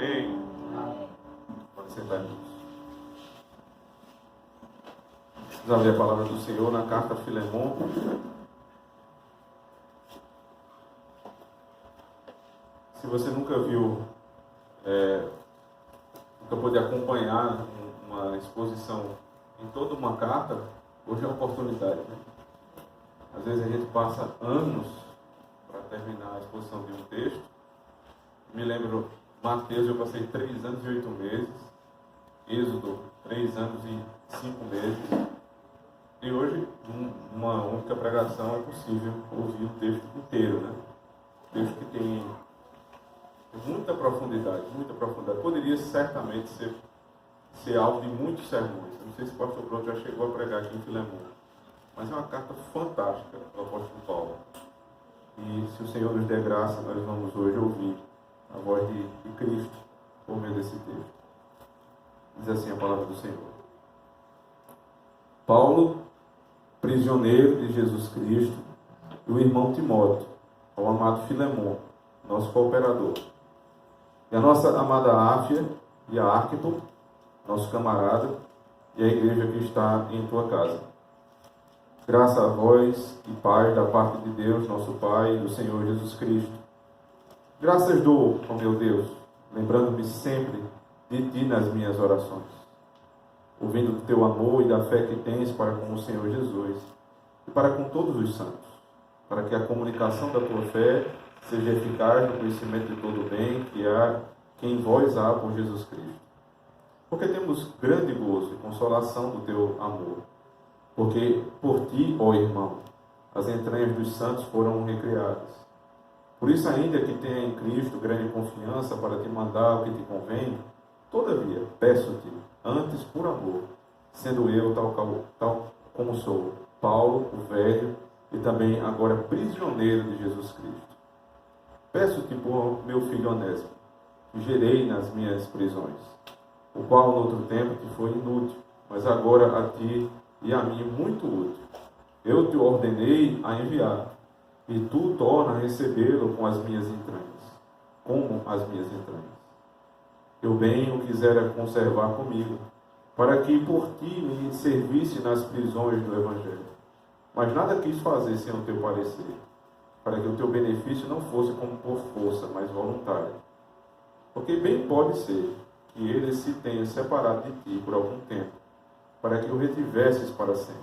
Amém. Pode sentar, irmãos. Vamos abrir a palavra do Senhor na carta a Filemon. Se você nunca viu, nunca pôde acompanhar uma exposição em toda uma carta, hoje é a oportunidade, né? Às vezes a gente passa anos para terminar a exposição de um texto. Me lembro, Mateus eu passei 3 anos e 8 meses, Êxodo 3 anos e 5 meses, e hoje, numa única pregação, é possível ouvir o texto inteiro, né? Um texto que tem muita profundidade, muita profundidade. Poderia certamente ser alvo de muitos sermões. Eu não sei se o pastor Pronto já chegou a pregar aqui em Filemon, mas é uma carta fantástica do apóstolo Paulo. E se o Senhor nos der graça, nós vamos hoje ouvir a voz de Cristo por meio desse texto. Diz assim a palavra do Senhor. Paulo, prisioneiro de Jesus Cristo, e o irmão Timóteo, ao amado Filemon, nosso cooperador, e a nossa amada Áfia e a Arquipo, nosso camarada, e a igreja que está em tua casa. Graça a vós e paz da parte de Deus, nosso Pai, e do Senhor Jesus Cristo. Graças dou, ó meu Deus, lembrando-me sempre de ti nas minhas orações, ouvindo do teu amor e da fé que tens para com o Senhor Jesus e para com todos os santos, para que a comunicação da tua fé seja eficaz no conhecimento de todo o bem que em vós há por Jesus Cristo. Porque temos grande gozo e consolação do teu amor, porque por ti, ó irmão, as entranhas dos santos foram recriadas. Por isso, ainda que tenha em Cristo grande confiança para te mandar o que te convém, todavia, peço-te, antes por amor, sendo eu tal como sou, Paulo, o velho, e também agora prisioneiro de Jesus Cristo. Peço-te por meu filho Onésimo, que gerei nas minhas prisões, o qual no outro tempo te foi inútil, mas agora a ti e a mim muito útil. Eu te ordenei a enviar, e tu torna a recebê-lo com as minhas entranhas, como as minhas entranhas. Eu bem o quisera conservar comigo, para que por ti me servisse nas prisões do Evangelho. Mas nada quis fazer sem o teu parecer, para que o teu benefício não fosse como por força, mas voluntário. Porque bem pode ser que ele se tenha separado de ti por algum tempo, para que o retivesses para sempre.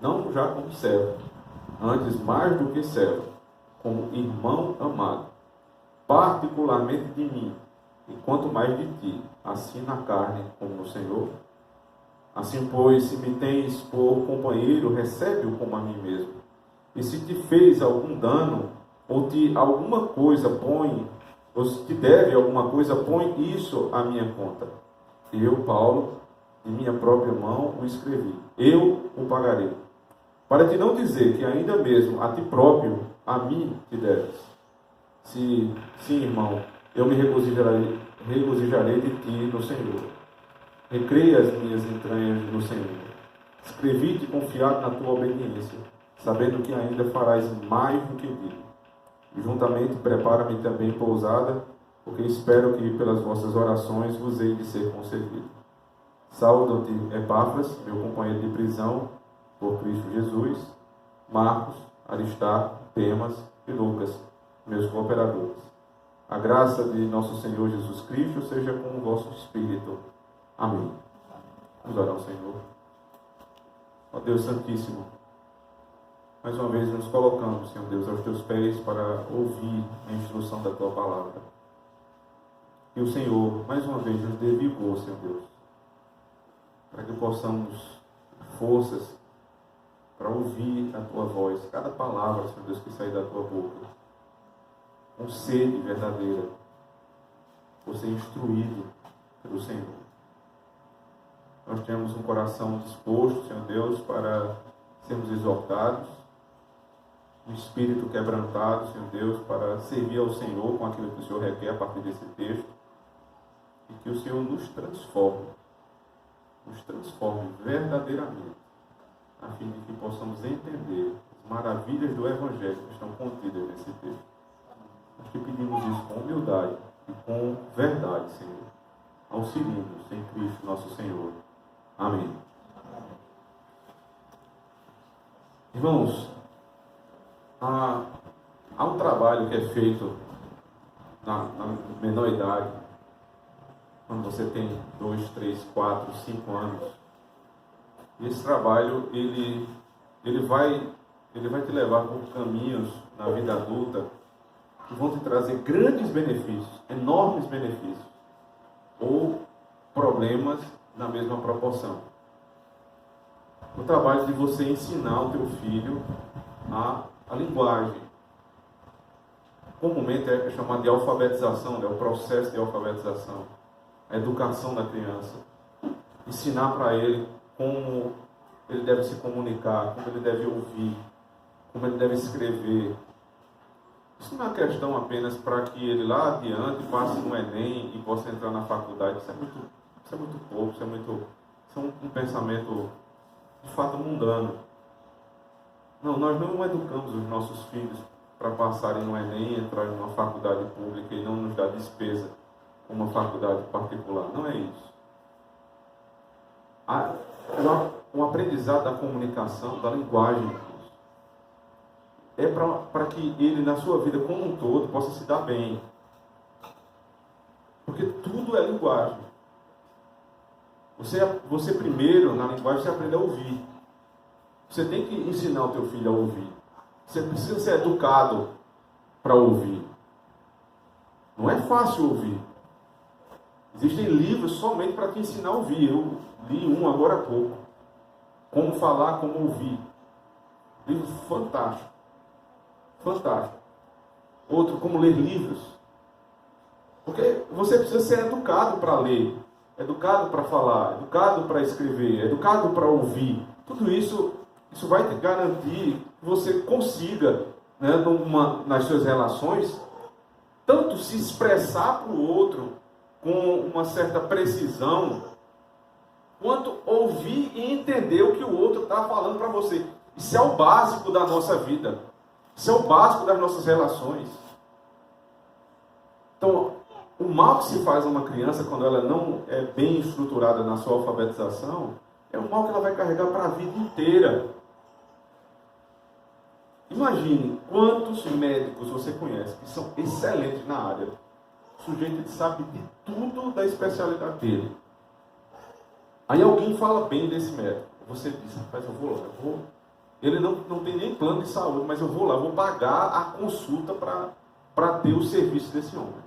Não já como servo, antes mais do que servo, como irmão amado, particularmente de mim, e quanto mais de ti, assim na carne como no Senhor. Assim, pois, se me tens por companheiro, recebe-o como a mim mesmo. E se te fez algum dano, ou te alguma coisa põe, ou se te deve alguma coisa, põe isso à minha conta. Eu, Paulo, de minha própria mão o escrevi. Eu o pagarei. Para te não dizer que ainda mesmo a ti próprio, a mim te deves. Sim, irmão, eu me regozijarei de ti no Senhor. Recreia as minhas entranhas no Senhor. Escrevi-te confiado na tua obediência, sabendo que ainda farás mais do que digo. E juntamente prepara-me também pousada, porque espero que pelas vossas orações vos hei de ser concedido. Saúdo-te, Epáfras, meu companheiro de prisão, por Cristo Jesus, Marcos, Aristarco, Demas e Lucas, meus cooperadores. A graça de nosso Senhor Jesus Cristo seja com o vosso espírito. Amém. Vamos orar ao Senhor. Ó Deus Santíssimo, mais uma vez nos colocamos, Senhor Deus, aos teus pés para ouvir a instrução da tua palavra. E o Senhor, mais uma vez, nos dê vigor, Senhor Deus, para que possamos forças para ouvir a tua voz, cada palavra, Senhor Deus, que sair da tua boca, com sede verdadeira, por ser instruído pelo Senhor. Nós temos um coração disposto, Senhor Deus, para sermos exortados, um espírito quebrantado, Senhor Deus, para servir ao Senhor com aquilo que o Senhor requer a partir desse texto, e que o Senhor nos transforme verdadeiramente, a fim de que possamos entender as maravilhas do Evangelho que estão contidas nesse texto. Nós te pedimos isso com humildade, e com verdade, Senhor. Auxilie-nos em Cristo nosso Senhor. Amém. Irmãos, há um trabalho que é feito na menor idade, quando você tem 2, 3, 4, 5 anos. E esse trabalho, ele vai te levar por caminhos na vida adulta que vão te trazer grandes benefícios, enormes benefícios, ou problemas na mesma proporção. O trabalho de você ensinar o teu filho a linguagem. Comumente é chamado de alfabetização, né? O processo de alfabetização, a educação da criança. Ensinar para ele como ele deve se comunicar, como ele deve ouvir, como ele deve escrever. Isso não é questão apenas para que ele lá adiante passe no Enem e possa entrar na faculdade. Isso é muito pouco, isso é um pensamento de fato mundano. Não, nós não educamos os nossos filhos para passarem no Enem e entrar em uma faculdade pública e não nos dar despesa como uma faculdade particular. Não é isso. O aprendizado da comunicação, da linguagem, é para que ele, na sua vida como um todo, possa se dar bem. Porque tudo é linguagem. Você primeiro, na linguagem, você aprende a ouvir. Você tem que ensinar o teu filho a ouvir. Você precisa ser educado para ouvir. Não é fácil ouvir. Existem livros somente para te ensinar a ouvir. Eu li um agora há pouco. Como falar, como ouvir. Livro fantástico. Fantástico. Outro, como ler livros. Porque você precisa ser educado para ler, educado para falar, educado para escrever, educado para ouvir. Tudo isso vai te garantir que você consiga, né, nas suas relações, tanto se expressar para o outro com uma certa precisão, quanto ouvir e entender o que o outro está falando para você. Isso é o básico da nossa vida. Isso é o básico das nossas relações. Então, o mal que se faz a uma criança quando ela não é bem estruturada na sua alfabetização, é um mal que ela vai carregar para a vida inteira. Imagine quantos médicos você conhece que são excelentes na área. O sujeito sabe de tudo da especialidade dele. Aí alguém fala bem desse médico. Você diz, rapaz, eu vou lá, Ele não tem nem plano de saúde, mas eu vou lá, vou pagar a consulta para ter o serviço desse homem.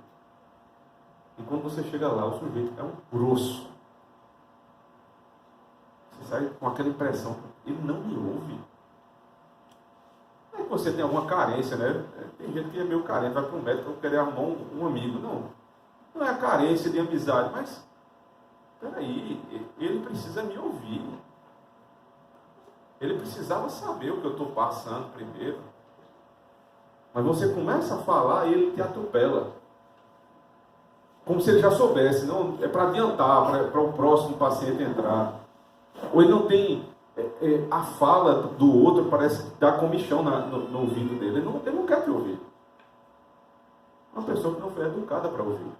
E quando você chega lá, o sujeito é um grosso. Você sai com aquela impressão, ele não me ouve. Não é que você tem alguma carência, né? Tem gente que é meio carente, vai para um médico para querer arrumar um amigo. Não é a carência de amizade, mas, peraí, ele precisa me ouvir. Ele precisava saber o que eu estou passando primeiro. Mas você começa a falar e ele te atropela. Como se ele já soubesse. Não, é para adiantar, para o próximo paciente entrar. Ou ele não tem... a fala do outro parece dar comichão no ouvido dele. Ele não quer te ouvir. Uma pessoa que não foi educada para ouvir.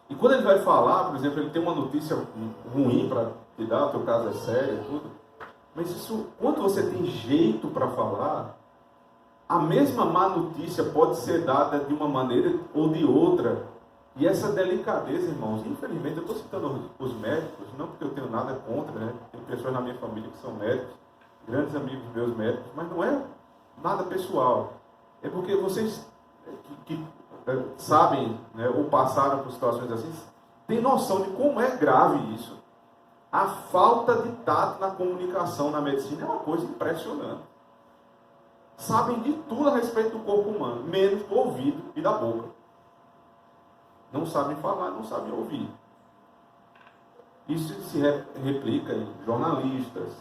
E quando ele vai falar, por exemplo, ele tem uma notícia ruim para te dar, o teu caso é sério e tudo. Mas isso, quando você tem jeito para falar, a mesma má notícia pode ser dada de uma maneira ou de outra. E essa delicadeza, irmãos, infelizmente, eu estou citando os médicos, não porque eu tenho nada contra, né? Tem pessoas na minha família que são médicos, grandes amigos meus médicos, mas não é nada pessoal. É porque vocês que sabem, né, ou passaram por situações assim, têm noção de como é grave isso. A falta de tato na comunicação na medicina é uma coisa impressionante. Sabem de tudo a respeito do corpo humano, menos do ouvido e da boca. Não sabem falar, não sabem ouvir. Isso se replica em jornalistas,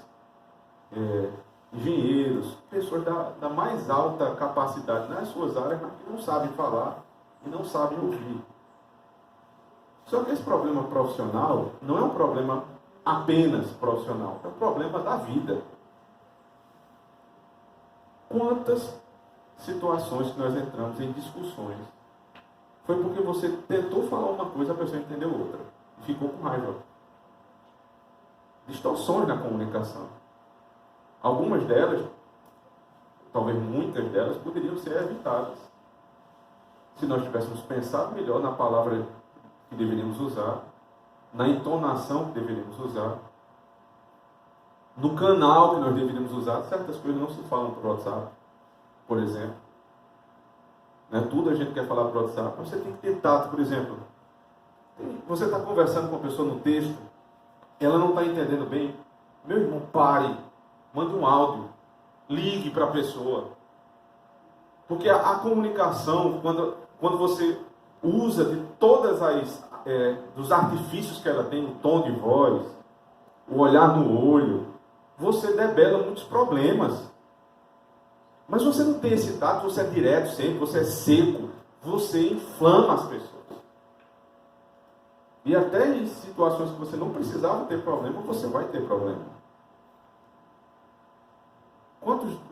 engenheiros, pessoas da mais alta capacidade nas suas áreas, mas que não sabem falar e não sabem ouvir. Só que esse problema profissional não é um problema apenas profissional, é um problema da vida. Quantas situações que nós entramos em discussões foi porque você tentou falar uma coisa, a pessoa entendeu outra. E ficou com raiva. Distorções na comunicação. Algumas delas, talvez muitas delas, poderiam ser evitadas. Se nós tivéssemos pensado melhor na palavra que deveríamos usar, na entonação que deveríamos usar, no canal que nós deveríamos usar. Certas coisas não se falam por WhatsApp, por exemplo. Não é tudo a gente quer falar por WhatsApp, mas você tem que ter tato, por exemplo. Você está conversando com a pessoa no texto, ela não está entendendo bem. Meu irmão, pare, mande um áudio, ligue para a pessoa. Porque a comunicação, quando você usa de todas dos artifícios que ela tem, o tom de voz, o olhar no olho, você debela muitos problemas. Mas você não tem esse tato, você é direto sempre, você é seco, você inflama as pessoas. E até em situações que você não precisava ter problema, você vai ter problema.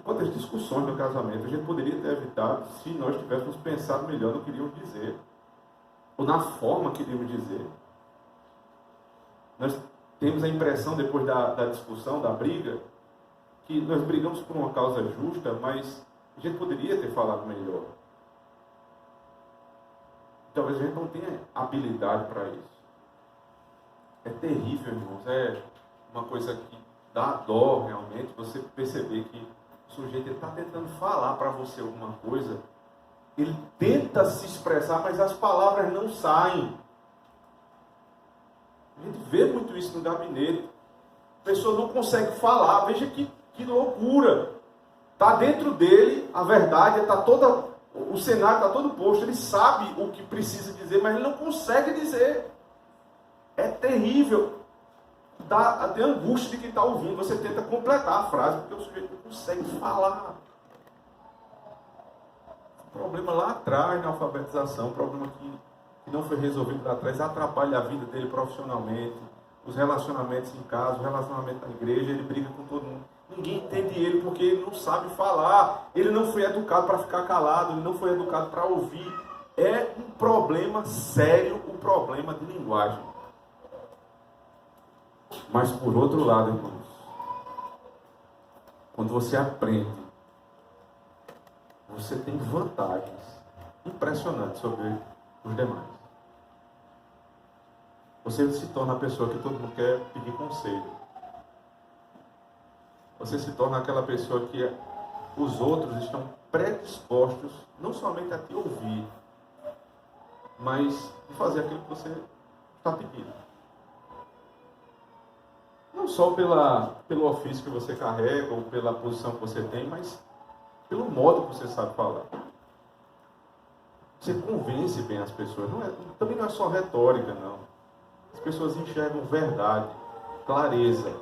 Quantas discussões no casamento a gente poderia ter evitado se nós tivéssemos pensado melhor no que iríamos dizer, ou na forma que iríamos dizer. Nós temos a impressão, depois da discussão, da briga, que nós brigamos por uma causa justa, mas a gente poderia ter falado melhor. Talvez a gente não tenha habilidade para isso. É terrível, irmãos. É uma coisa que dá dó, realmente, você perceber que o sujeito está tentando falar para você alguma coisa, ele tenta se expressar, mas as palavras não saem. A gente vê muito isso no gabinete. A pessoa não consegue falar. Veja que loucura. Está dentro dele a verdade, o cenário está todo posto, ele sabe o que precisa dizer, mas ele não consegue dizer. É terrível. Dá até angústia de quem está ouvindo. Você tenta completar a frase, porque o sujeito não consegue falar. O problema lá atrás na alfabetização, um problema que não foi resolvido lá atrás, atrapalha a vida dele profissionalmente, os relacionamentos em casa, o relacionamento na igreja, ele briga com todo mundo. Ninguém entende ele porque ele não sabe falar. Ele não foi educado para ficar calado, ele não foi educado para ouvir. É um problema sério, o problema de linguagem. Mas por outro lado, irmãos, quando você aprende, você tem vantagens impressionantes sobre os demais. Você se torna a pessoa que todo mundo quer pedir conselho. Você se torna aquela pessoa que os outros estão predispostos não somente a te ouvir, mas a fazer aquilo que você está pedindo. Não só pelo ofício que você carrega ou pela posição que você tem, mas pelo modo que você sabe falar. Você convence bem as pessoas. Também não é só retórica, não. As pessoas enxergam verdade, clareza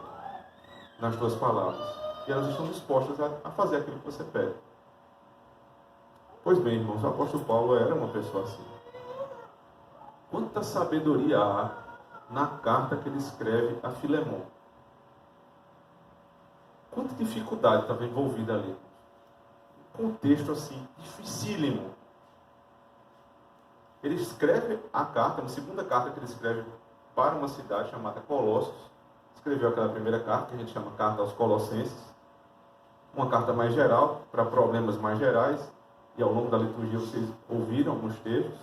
nas tuas palavras. E elas estão dispostas a fazer aquilo que você pede. Pois bem, irmãos, o apóstolo Paulo era uma pessoa assim. Quanta sabedoria há na carta que ele escreve a Filemon. Quanta dificuldade estava envolvida ali. Um contexto assim, dificílimo. Ele escreve a carta, na segunda carta que ele escreve para uma cidade chamada Colossos. Escreveu aquela primeira carta, que a gente chama Carta aos Colossenses. Uma carta mais geral, para problemas mais gerais. E ao longo da liturgia vocês ouviram alguns textos.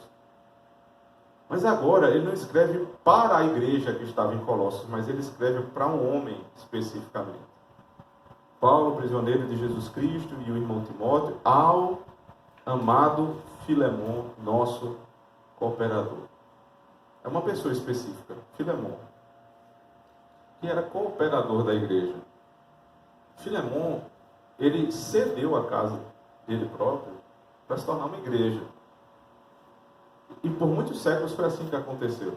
Mas agora ele não escreve para a igreja que estava em Colossos, mas ele escreve para um homem especificamente. Paulo, prisioneiro de Jesus Cristo, e o irmão Timóteo, ao amado Filemon, nosso cooperador. É uma pessoa específica, Filemon, que era cooperador da igreja. Filemon, ele cedeu a casa dele próprio para se tornar uma igreja. E por muitos séculos foi assim que aconteceu.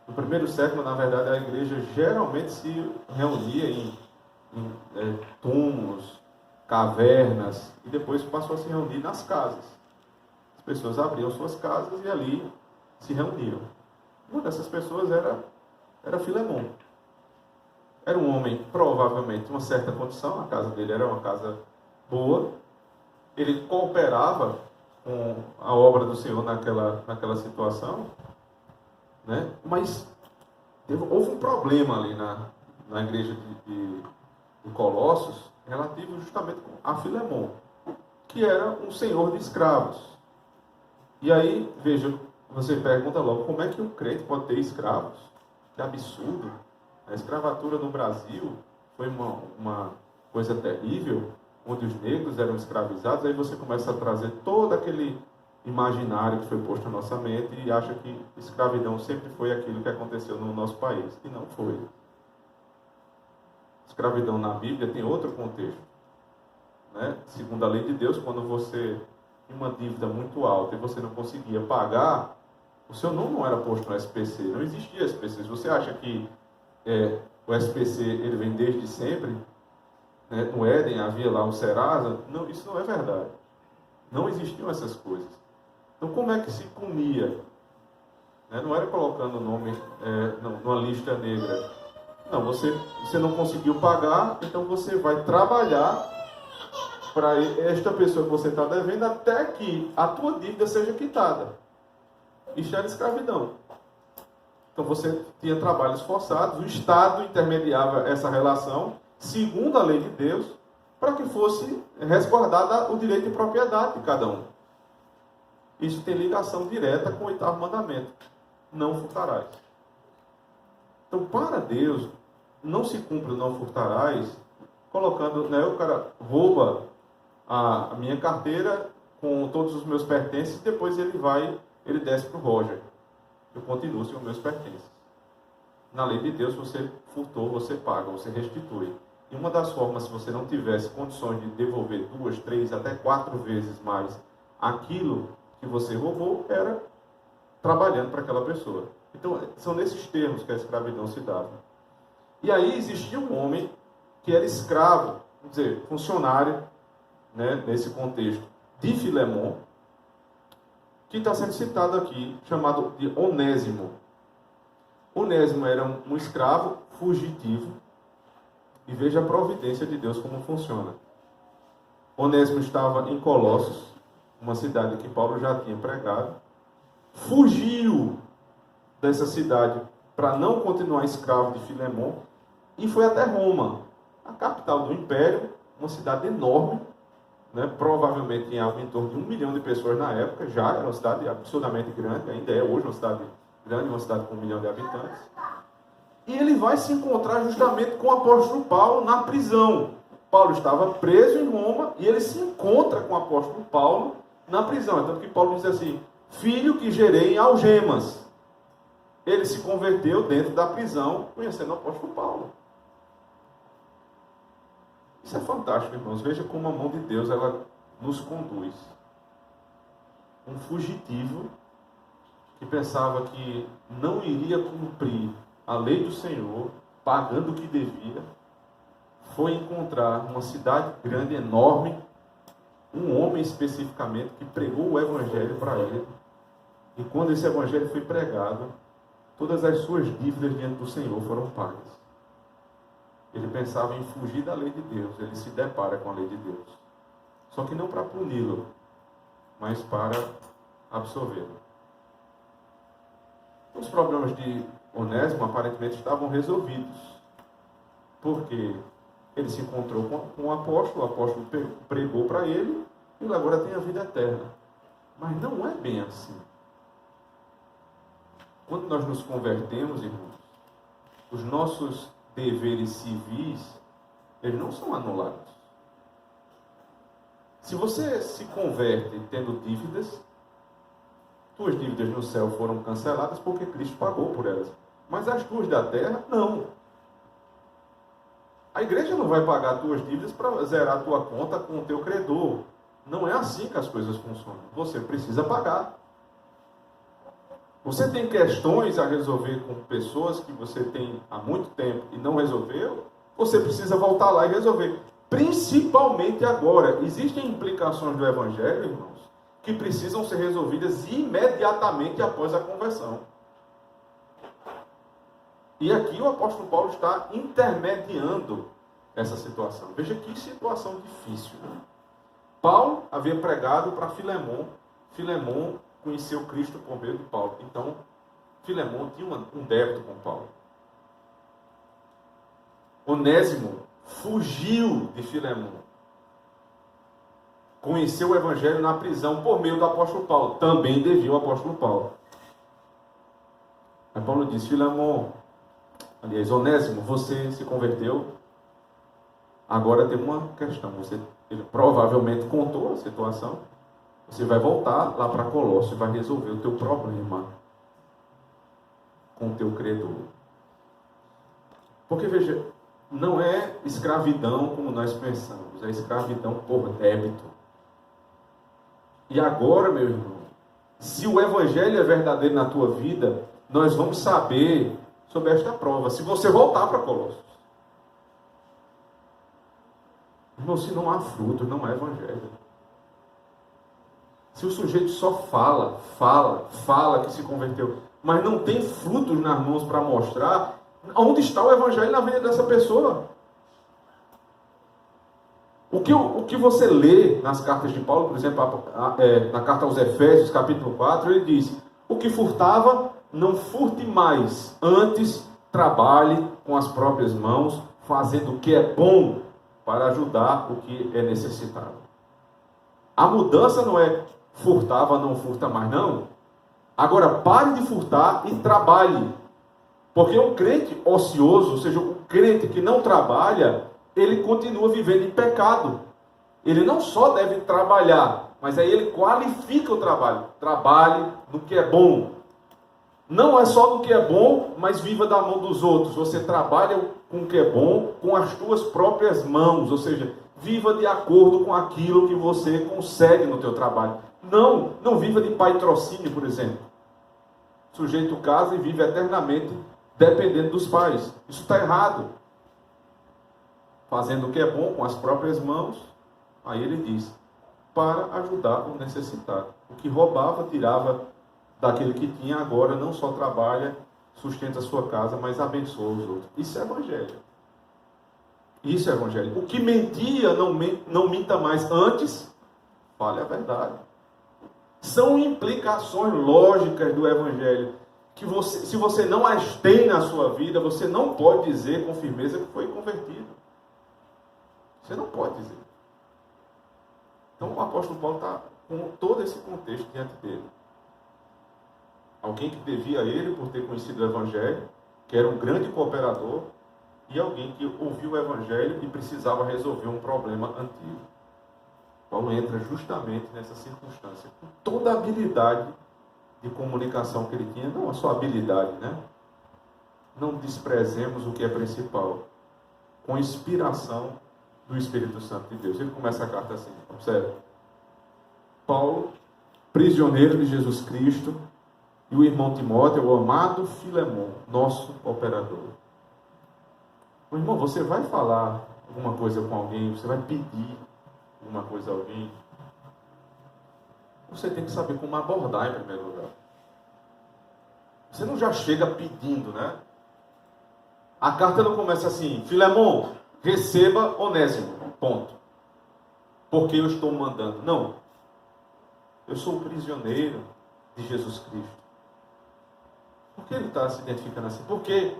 No primeiro século, na verdade, a igreja geralmente se reunia em túmulos, cavernas, e depois passou a se reunir nas casas. As pessoas abriam suas casas e ali se reuniam. Uma dessas pessoas era Filemon. Era um homem, provavelmente, de uma certa condição. A casa dele era uma casa boa. Ele cooperava com a obra do Senhor naquela situação, né? Mas houve um problema ali na igreja de Colossos, relativo justamente a Filemon, que era um senhor de escravos. E aí, veja, você pergunta logo, como é que um crente pode ter escravos? Que absurdo! A escravatura no Brasil foi uma coisa terrível, onde os negros eram escravizados. Aí você começa a trazer todo aquele imaginário que foi posto na nossa mente e acha que escravidão sempre foi aquilo que aconteceu no nosso país. E não foi. Escravidão na Bíblia tem outro contexto, né? Segundo a lei de Deus, quando você tinha uma dívida muito alta e você não conseguia pagar, o seu nome não era posto no SPC, não existia SPC. Se você acha que o SPC ele vem desde sempre, né? No Éden havia lá o Serasa, não, isso não é verdade. Não existiam essas coisas. Então como é que se comia? Né? Não era colocando o nome numa lista negra. Não, você não conseguiu pagar, então você vai trabalhar para esta pessoa que você está devendo até que a tua dívida seja quitada. Isso era escravidão. Então você tinha trabalhos forçados, o Estado intermediava essa relação, segundo a lei de Deus, para que fosse resguardado o direito de propriedade de cada um. Isso tem ligação direta com o 8º mandamento. Não furtarás. Então, para Deus, não se cumpre o não furtarás, colocando, né, o cara rouba a minha carteira com todos os meus pertences, e depois ele desce para o Roger. Eu continuo sem os meus pertences. Na lei de Deus, você furtou, você paga, você restitui. E uma das formas, se você não tivesse condições de devolver 2, 3, até 4 vezes mais aquilo que você roubou, era trabalhando para aquela pessoa. Então, são nesses termos que a escravidão se dava. E aí existia um homem que era escravo, vamos dizer, funcionário, né, nesse contexto, de Filemon, que está sendo citado aqui, chamado de Onésimo. Onésimo era um escravo fugitivo, e veja a providência de Deus como funciona. Onésimo estava em Colossos, uma cidade que Paulo já tinha pregado, fugiu dessa cidade para não continuar escravo de Filemon e foi até Roma, a capital do império, uma cidade enorme, né? Provavelmente tinha algo em torno de 1 milhão de pessoas na época, já era uma cidade absurdamente grande, ainda é hoje uma cidade grande, uma cidade com 1 milhão de habitantes. E ele vai se encontrar justamente com o apóstolo Paulo na prisão. Paulo estava preso em Roma e ele se encontra com o apóstolo Paulo na prisão. Então, que Paulo diz assim, filho que gerei em algemas. Ele se converteu dentro da prisão, conhecendo o apóstolo Paulo. Isso é fantástico, irmãos. Veja como a mão de Deus ela nos conduz. Um fugitivo que pensava que não iria cumprir a lei do Senhor, pagando o que devia, foi encontrar uma cidade grande, enorme, um homem especificamente que pregou o evangelho para ele. E quando esse evangelho foi pregado, todas as suas dívidas diante do Senhor foram pagas. Ele pensava em fugir da lei de Deus. Ele se depara com a lei de Deus. Só que não para puni-lo, mas para absolvê-lo. Os problemas de Onésimo aparentemente estavam resolvidos. Porque ele se encontrou com o apóstolo pregou para ele, e ele agora tem a vida eterna. Mas não é bem assim. Quando nós nos convertemos, irmãos, os nossos deveres civis, eles não são anulados. Se você se converte tendo dívidas, tuas dívidas no céu foram canceladas porque Cristo pagou por elas. Mas as tuas da terra, não. A igreja não vai pagar tuas dívidas para zerar a tua conta com o teu credor. Não é assim que as coisas funcionam. Você precisa pagar. Você tem questões a resolver com pessoas que você tem há muito tempo e não resolveu, você precisa voltar lá e resolver. Principalmente agora. Existem implicações do Evangelho, irmãos, que precisam ser resolvidas imediatamente após a conversão. E aqui o apóstolo Paulo está intermediando essa situação. Veja que situação difícil. Paulo havia pregado para Filemon Filemon conheceu Cristo por meio de Paulo. Então, Filemon tinha um débito com Paulo. Onésimo fugiu de Filemon. Conheceu o Evangelho na prisão por meio do apóstolo Paulo. Também devia ao apóstolo Paulo. Aí Paulo diz: Filemon, aliás, Onésimo, você se converteu. Agora tem uma questão. Ele provavelmente contou a situação. Você vai voltar lá para Colossos e vai resolver o teu problema com o teu credor. Porque, veja, não é escravidão como nós pensamos. É escravidão por débito. E agora, meu irmão, se o Evangelho é verdadeiro na tua vida, nós vamos saber sobre esta prova. Se você voltar para Colossos. Irmão, se não há fruto, não é Evangelho. Se o sujeito só fala que se converteu, mas não tem frutos nas mãos para mostrar, onde está o Evangelho na vida dessa pessoa? O que você lê nas cartas de Paulo, por exemplo, na carta aos Efésios, capítulo 4, ele diz: o que furtava, não furte mais, antes trabalhe com as próprias mãos, fazendo o que é bom para ajudar o que é necessitado. A mudança não é furtava, não furta mais, não. Agora, pare de furtar e trabalhe. Porque um crente ocioso, ou seja, um crente que não trabalha, ele continua vivendo em pecado. Ele não só deve trabalhar, mas aí ele qualifica o trabalho. Trabalhe no que é bom. Não é só no que é bom, mas viva da mão dos outros. Você trabalha com o que é bom com as tuas próprias mãos. Ou seja, viva de acordo com aquilo que você consegue no teu trabalho. Não viva de patrocínio, por exemplo. O sujeito casa e vive eternamente dependendo dos pais. Isso está errado. Fazendo o que é bom com as próprias mãos, aí ele diz, para ajudar o necessitado. O que roubava, tirava daquele que tinha, agora não só trabalha, sustenta a sua casa, mas abençoa os outros. Isso é Evangelho. Isso é Evangelho. O que mentia, não minta mais. Antes, fale a verdade. São implicações lógicas do Evangelho, que se você não as tem na sua vida, você não pode dizer com firmeza que foi convertido. Você não pode dizer. Então o apóstolo Paulo está com todo esse contexto diante dele. Alguém que devia a ele por ter conhecido o Evangelho, que era um grande cooperador, e alguém que ouviu o Evangelho e precisava resolver um problema antigo. Paulo entra justamente nessa circunstância, com toda a habilidade de comunicação que ele tinha, não a sua habilidade, né? Não desprezemos o que é principal, com inspiração do Espírito Santo de Deus. Ele começa a carta assim, observe. Paulo, prisioneiro de Jesus Cristo, e o irmão Timóteo, o amado Filemon, nosso cooperador. O irmão, você vai falar alguma coisa com alguém, você vai pedir alguma coisa a alguém, você tem que saber como abordar em primeiro lugar. Você não já chega pedindo, né? A carta não começa assim: Filemon, receba Onésimo, ponto. Porque eu estou mandando. Não. Eu sou o prisioneiro de Jesus Cristo. Por que ele está se identificando assim? Porque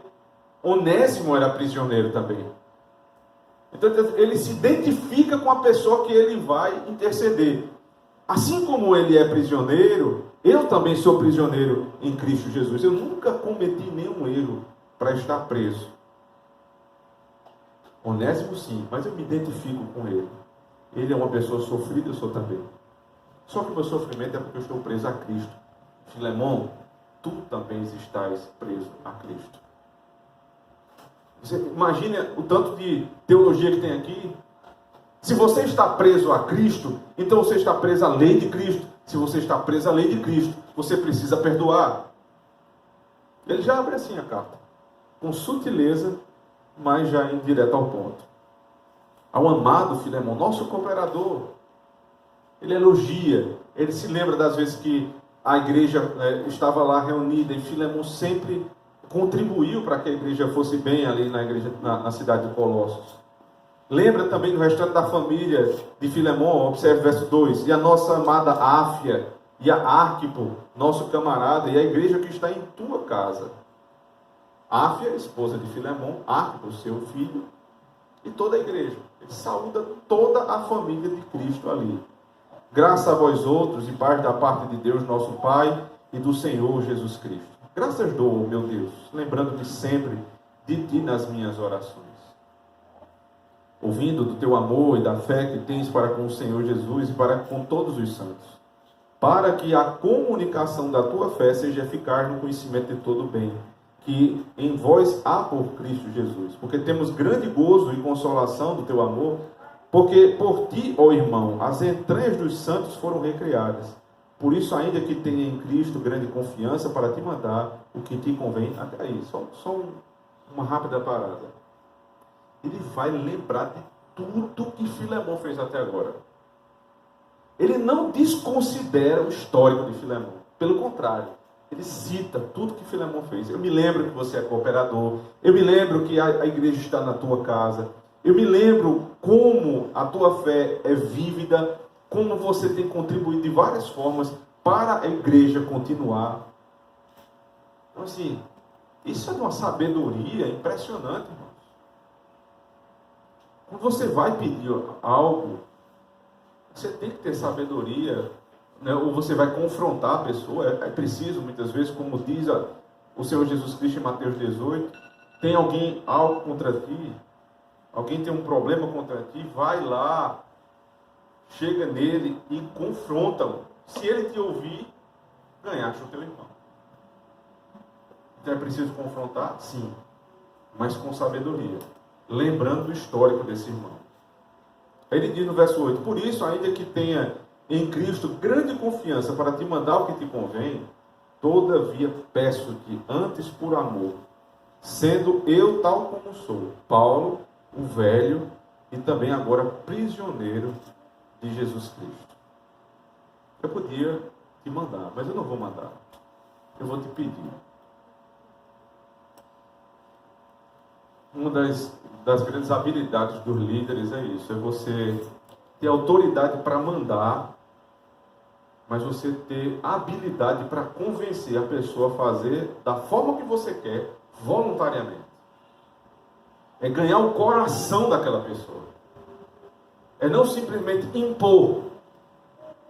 Onésimo era prisioneiro também. Então ele se identifica com a pessoa que ele vai interceder. Assim como ele é prisioneiro, eu também sou prisioneiro em Cristo Jesus. Eu nunca cometi nenhum erro para estar preso. Onésimo sim, mas eu me identifico com ele. Ele é uma pessoa sofrida, eu sou também. Só que o meu sofrimento é porque eu estou preso a Cristo. Filemon, tu também estás preso a Cristo. Você imagine o tanto de teologia que tem aqui. Se você está preso a Cristo, então você está preso à lei de Cristo. Se você está preso à lei de Cristo, você precisa perdoar. Ele já abre assim a carta, com sutileza, mas já indo direto ao ponto. Ao amado Filemon, nosso cooperador, ele elogia, ele se lembra das vezes que a igreja estava lá reunida e Filemon sempre contribuiu para que a igreja fosse bem ali na cidade de Colossos. Lembra também do restante da família de Filemon, observe o verso 2, e a nossa amada Áfia e a Arquipo, nosso camarada, e a igreja que está em tua casa. Áfia, esposa de Filemon, Arquipo, seu filho, e toda a igreja. Ele saúda toda a família de Cristo ali. Graças a vós outros, e paz da parte de Deus, nosso Pai, e do Senhor Jesus Cristo. Graças dou, meu Deus, lembrando-me sempre de Ti nas minhas orações. Ouvindo do Teu amor e da fé que tens para com o Senhor Jesus e para com todos os santos, para que a comunicação da Tua fé seja eficaz no conhecimento de todo o bem, que em vós há por Cristo Jesus. Porque temos grande gozo e consolação do Teu amor, porque por Ti, ó irmão, as entranhas dos santos foram recriadas. Por isso, ainda que tenha em Cristo grande confiança para te mandar o que te convém, até aí, uma rápida parada. Ele vai lembrar de tudo que Filemon fez até agora. Ele não desconsidera o histórico de Filemon. Pelo contrário, ele cita tudo que Filemon fez. Eu me lembro que você é cooperador. Eu me lembro que a igreja está na tua casa. Eu me lembro como a tua fé é vívida, como você tem contribuído de várias formas para a igreja continuar. Então, assim, isso é de uma sabedoria impressionante, irmãos. Quando você vai pedir algo, você tem que ter sabedoria, né? Ou você vai confrontar a pessoa. É preciso, muitas vezes, como diz o Senhor Jesus Cristo em Mateus 18, tem alguém algo contra ti, alguém tem um problema contra ti, vai lá, chega nele e confronta-o. Se ele te ouvir, ganhaste o teu irmão. Então é preciso confrontar? Sim, mas com sabedoria, lembrando do histórico desse irmão. Ele diz no verso 8, por isso, ainda que tenha em Cristo grande confiança para te mandar o que te convém, todavia peço-te antes por amor, sendo eu tal como sou, Paulo, o velho, e também agora prisioneiro de Jesus Cristo. Eu podia te mandar, mas eu não vou mandar. Eu vou te pedir. Uma das grandes habilidades dos líderes é isso, é você ter autoridade para mandar, mas você ter habilidade para convencer a pessoa a fazer da forma que você quer, voluntariamente. É ganhar o coração daquela pessoa. É não simplesmente impor,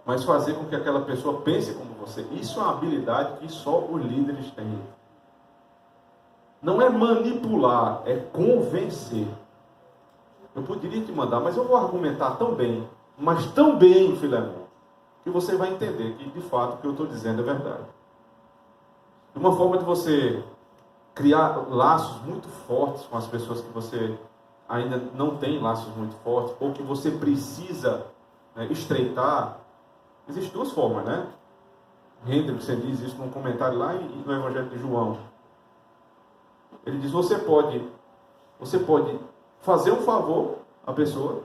mas fazer com que aquela pessoa pense como você. Isso é uma habilidade que só os líderes têm. Não é manipular, é convencer. Eu poderia te mandar, mas eu vou argumentar tão bem, mas tão bem, Filemon, que você vai entender que, de fato, o que eu estou dizendo é verdade. Uma forma de você criar laços muito fortes com as pessoas que você ainda não tem laços muito fortes, ou que você precisa, né, estreitar, existem duas formas, né? Hendrickson diz isso num comentário lá no Evangelho de João. Ele diz, você pode fazer um favor à pessoa,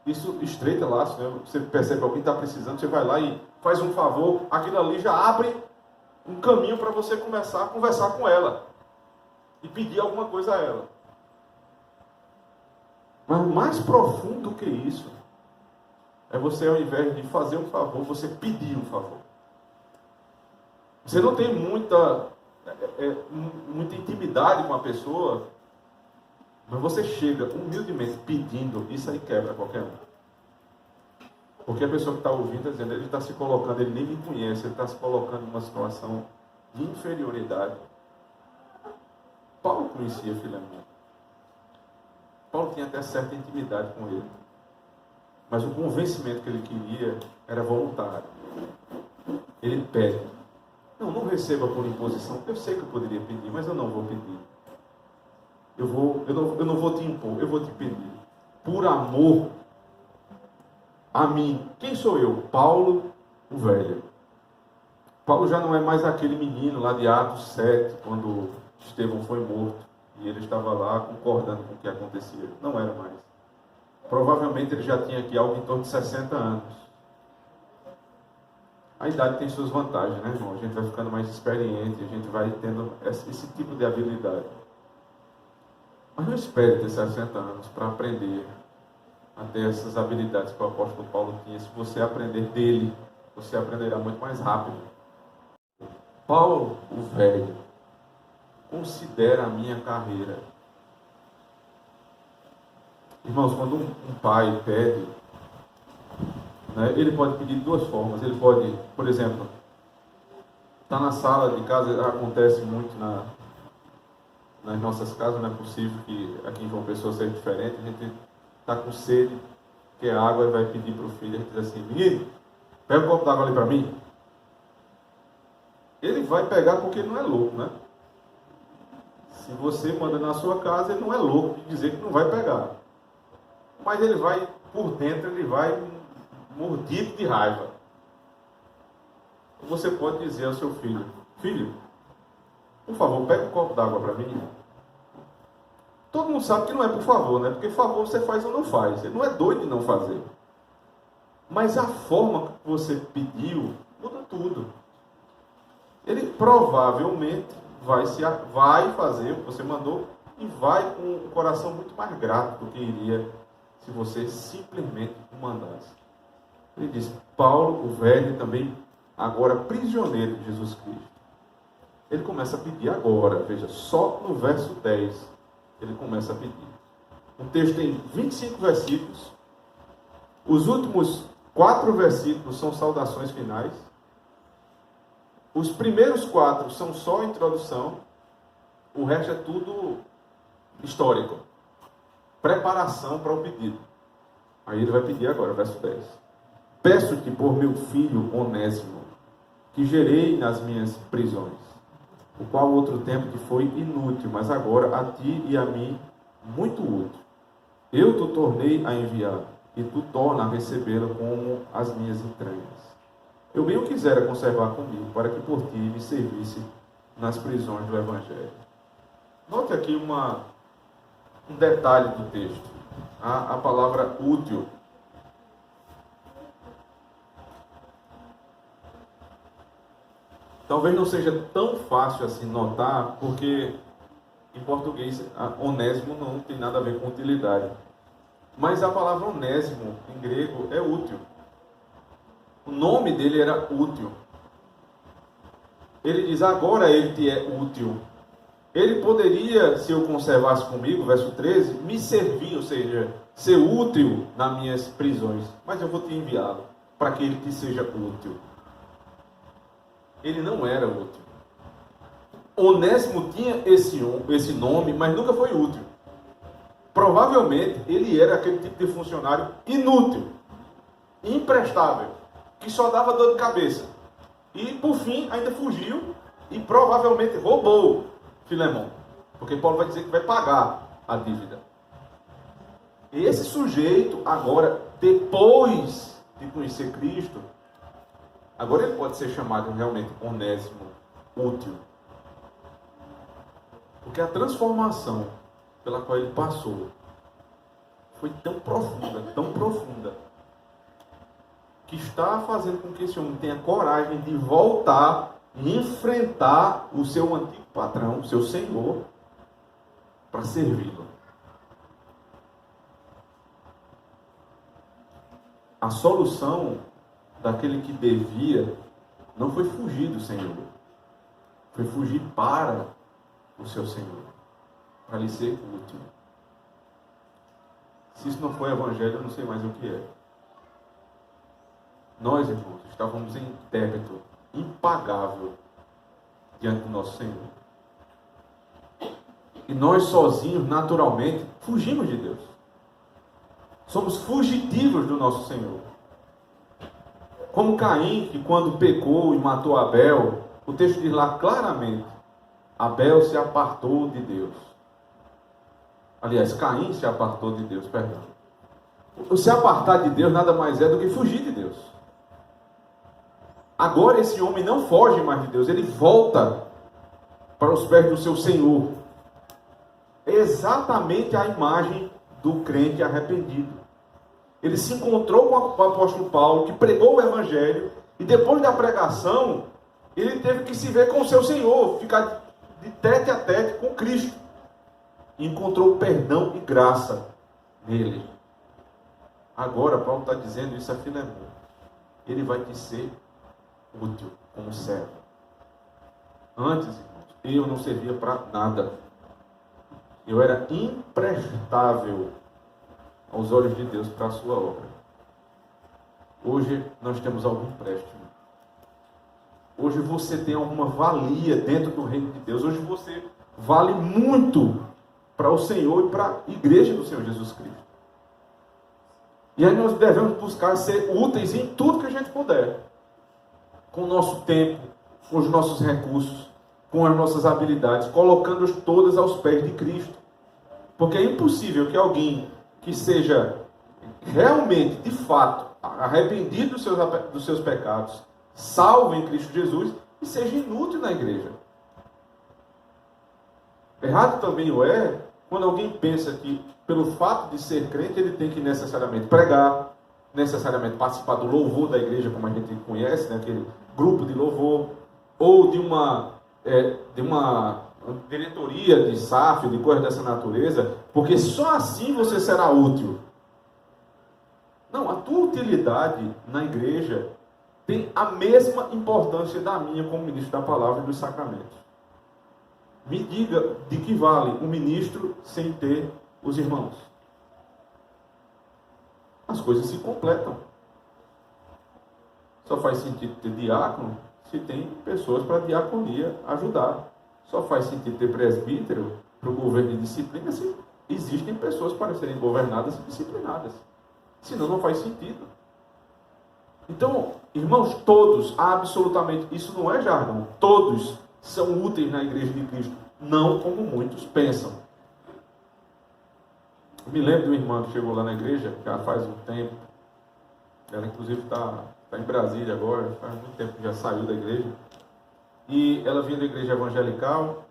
isso estreita laço, né? Você percebe que alguém está precisando, você vai lá e faz um favor, aquilo ali já abre um caminho para você começar a conversar com ela e pedir alguma coisa a ela. Mas mais profundo que isso é você, ao invés de fazer um favor, você pedir um favor. Você não tem muita intimidade com a pessoa, mas você chega humildemente pedindo, isso aí quebra qualquer um. Porque a pessoa que está ouvindo está dizendo, ele está se colocando, ele nem me conhece, ele está se colocando em uma situação de inferioridade. Paulo conhecia Filemon. Paulo tinha até certa intimidade com ele. Mas o convencimento que ele queria era voluntário. Ele pede. Não receba por imposição. Eu sei que eu poderia pedir, mas eu não vou pedir. Eu não vou te impor, eu vou te pedir. Por amor a mim. Quem sou eu? Paulo, o velho. Paulo já não é mais aquele menino lá de Atos 7, quando Estevão foi morto. E ele estava lá concordando com o que acontecia. Não era mais. Provavelmente ele já tinha aqui algo em torno de 60 anos. A idade tem suas vantagens, né, irmão? A gente vai ficando mais experiente, a gente vai tendo esse tipo de habilidade. Mas não espere ter 60 anos para aprender a ter essas habilidades que o apóstolo Paulo tinha. Se você aprender dele, você aprenderá muito mais rápido. Paulo, o velho, considera a minha carreira. Irmãos, quando um pai pede, né, ele pode pedir de duas formas. Ele pode, por exemplo, estar na sala de casa, acontece muito nas nossas casas, não é possível que aqui em João Pessoa seja diferente. A gente está com sede, quer água, e vai pedir para o filho, a gente diz assim: menino, pega um copo d'água ali para mim. Ele vai pegar porque ele não é louco, né? Se você manda na sua casa, ele não é louco de dizer que não vai pegar. Mas ele vai, por dentro, ele vai mordido de raiva. Você pode dizer ao seu filho: filho, por favor, pega um copo d'água para mim. Todo mundo sabe que não é por favor, né? Porque favor você faz ou não faz. Ele não é doido de não fazer. Mas a forma que você pediu muda tudo. Ele provavelmente vai fazer o que você mandou e vai com um coração muito mais grato do que iria se você simplesmente o mandasse. Ele diz: Paulo, o velho, também agora prisioneiro de Jesus Cristo. Ele começa a pedir agora, veja, só no verso 10 ele começa a pedir. O texto tem 25 versículos. Os últimos 4 versículos são saudações finais. Os primeiros 4 são só introdução. O resto é tudo histórico. Preparação para o pedido. Aí ele vai pedir agora, verso 10. Peço-te por meu filho Onésimo, que gerei nas minhas prisões, o qual outro tempo te foi inútil, mas agora a ti e a mim muito útil. Eu te tornei a enviar, e tu torna a recebê-lo como as minhas entranhas. Eu bem o quisera conservar comigo, para que por ti me servisse nas prisões do Evangelho. Note aqui um detalhe do texto. A palavra útil. Talvez não seja tão fácil assim notar, porque em português onésimo não tem nada a ver com utilidade. Mas a palavra onésimo em grego é útil. O nome dele era útil. Ele diz: agora ele te é útil. Ele poderia, se eu conservasse comigo, verso 13, me servir, ou seja, ser útil nas minhas prisões. Mas eu vou te enviá-lo para que ele te seja útil. Ele não era útil. Onésimo tinha esse nome, mas nunca foi útil. Provavelmente ele era aquele tipo de funcionário inútil, imprestável, que só dava dor de cabeça. E por fim ainda fugiu e provavelmente roubou Filemão. Porque Paulo vai dizer que vai pagar a dívida. E esse sujeito agora, depois de conhecer Cristo, agora ele pode ser chamado realmente Onésimo, útil. Porque a transformação pela qual ele passou foi tão profunda, que está fazendo com que esse homem tenha coragem de voltar e enfrentar o seu antigo patrão, o seu senhor, para servi-lo. A solução daquele que devia não foi fugir do Senhor, foi fugir para o seu Senhor, para lhe ser útil. Se isso não for evangelho, eu não sei mais o que é. Nós, irmãos, estávamos em débito impagável diante do nosso Senhor. E nós sozinhos, naturalmente, fugimos de Deus. Somos fugitivos do nosso Senhor. Como Caim, que quando pecou e matou Abel, o texto diz lá claramente: Abel se apartou de Deus. Aliás, Caim se apartou de Deus, perdão. O se apartar de Deus nada mais é do que fugir de Deus. Agora esse homem não foge mais de Deus, ele volta para os pés do seu Senhor. É exatamente a imagem do crente arrependido. Ele se encontrou com o apóstolo Paulo, que pregou o evangelho, e depois da pregação, ele teve que se ver com o seu Senhor, ficar de tete a tete com Cristo. E encontrou perdão e graça nele. Agora, Paulo está dizendo isso a Filemão. Ele vai te ser útil, como servo. Antes, irmãos, eu não servia para nada. Eu era imprestável aos olhos de Deus para a sua obra. Hoje nós temos algum empréstimo. Hoje você tem alguma valia dentro do reino de Deus. Hoje você vale muito para o Senhor e para a igreja do Senhor Jesus Cristo. E aí nós devemos buscar ser úteis em tudo que a gente puder. Com o nosso tempo, com os nossos recursos, com as nossas habilidades, colocando-os todas aos pés de Cristo. Porque é impossível que alguém que seja realmente, de fato, arrependido dos seus pecados, salvo em Cristo Jesus, e seja inútil na igreja. Errado também o é quando alguém pensa que, pelo fato de ser crente, ele tem que necessariamente pregar, necessariamente participar do louvor da igreja, como a gente conhece, né? Aquele grupo de louvor, ou de uma diretoria de SAF, de coisas dessa natureza, porque só assim você será útil. Não, a tua utilidade na igreja tem a mesma importância da minha como ministro da palavra e dos sacramentos. Me diga de que vale um ministro sem ter os irmãos. As coisas se completam. Só faz sentido ter diácono se tem pessoas para a diaconia ajudar. Só faz sentido ter presbítero para o governo de disciplina se existem pessoas para serem governadas e disciplinadas. Senão não faz sentido. Então, irmãos, todos, absolutamente, isso não é jargão, todos são úteis na igreja de Cristo, não como muitos pensam. Eu me lembro de uma irmã que chegou lá na igreja, já faz um tempo, ela inclusive está em Brasília agora, faz muito tempo que já saiu da igreja, e ela vinha da igreja evangelical,